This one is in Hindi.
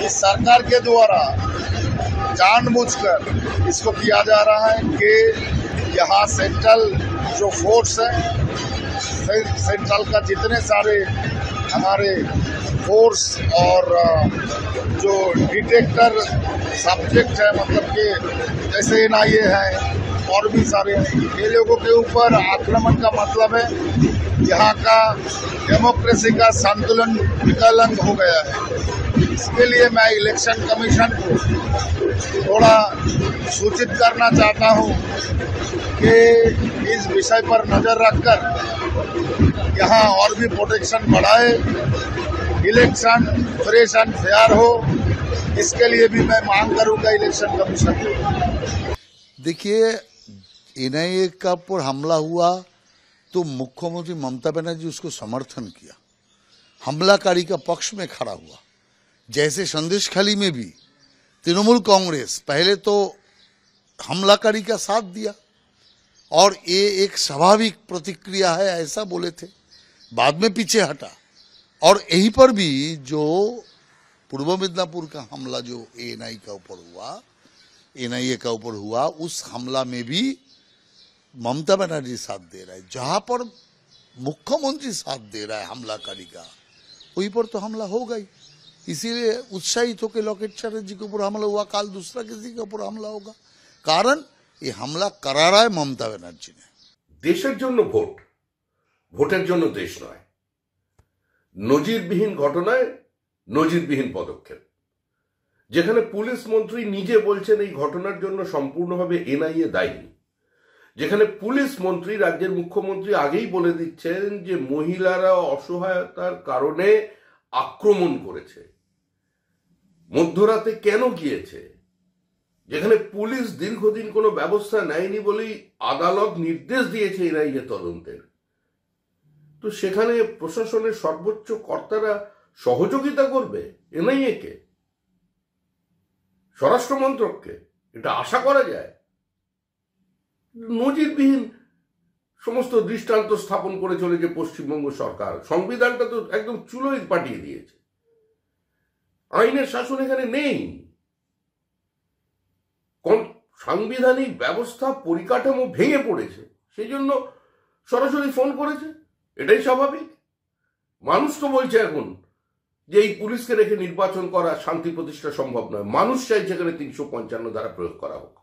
इस सरकार के द्वारा जानबूझकर इसको किया जा रहा है कि यहाँ सेंट्रल जो फोर्स है, सेंट्रल का जितने सारे हमारे फोर्स और जो डिटेक्टर सब्जेक्ट है, मतलब कि जैसे NIA है और भी सारे, ये लोगों के ऊपर आक्रमण का मतलब है यहाँ का डेमोक्रेसी का संतुलन विकलन हो गया है। इसके लिए मैं इलेक्शन कमीशन को थोड़ा सूचित करना चाहता हूँ कि इस विषय पर नजर रखकर यहाँ और भी प्रोटेक्शन बढ़ाए, इलेक्शन फ्रेश एंड फेयर हो, इसके लिए भी मैं मांग करूंगा इलेक्शन कमीशन को। देखिए, NIA का पर हमला हुआ तो मुख्यमंत्री ममता बनर्जी उसको समर्थन किया, हमलाकारी का पक्ष में खड़ा हुआ। जैसे संदेशखाली में भी तृणमूल कांग्रेस पहले तो हमलाकारी का साथ दिया और ये एक स्वाभाविक प्रतिक्रिया है ऐसा बोले थे, बाद में पीछे हटा। और यहीं पर भी जो पूर्व मिदनापुर का हमला जो NIA का ऊपर हुआ, उस हमला में भी ममता बनर्जी साथ दे रहा है। जहां पर मुख्यमंत्री साथ दे रहा है हमलाकारी का, वहीं पर तो हमला होगा ही। इसीलिए उत्साहित होकर लॉकेट चैटर्जी के ऊपर हमला हुआ, काल दूसरा किसी के ऊपर हमला होगा, कारण ये हमला करा रहा है ममता बनर्जी ने। দেশের জন্য ভোট, ভোটের জন্য দেশ নয়। নজিরবিহীন ঘটনায় নজিরবিহীন পদক্ষেপ, যেখানে পুলিশ মন্ত্রী নিজে বলছেন এই ঘটনার জন্য সম্পূর্ণভাবে NIA দায়ী, যেখানে পুলিশ মন্ত্রী রাজ্যের মুখ্যমন্ত্রী আগেই বলে দিচ্ছেন যে মহিলারা অসহায়তার কারণে আক্রমণ করেছে, মধ্যরাতে কেন গিয়েছে, যেখানে পুলিশ দীর্ঘদিন কোনো ব্যবস্থা নেয়নি বলেই আদালত নির্দেশ দিয়েছে NIA তদন্তের, তো সেখানে প্রশাসনের সর্বোচ্চ কর্তারা সহযোগিতা করবে NIA কে, স্বরাষ্ট্র মন্ত্রককে? এটা আশা করা যায়? নজিরবিহীন সমস্ত দৃষ্টান্ত স্থাপন করে চলেছে পশ্চিমবঙ্গ সরকার। সংবিধানটা তো একদম চুলোয় পাঠিয়ে দিয়েছে, আইনের শাসন এখানে নেই। সাংবিধানিক ব্যবস্থা পরিকাঠামো ভেঙে পড়েছে, সেই জন্য সরাসরি ফোন করেছে, এটাই স্বাভাবিক। মানুষ তো বলছে এখন যে এই পুলিশকে রেখে নির্বাচন করা, শান্তি প্রতিষ্ঠা সম্ভব নয়। মানুষ চাইছে এখানে 355 ধারা প্রয়োগ করা হোক।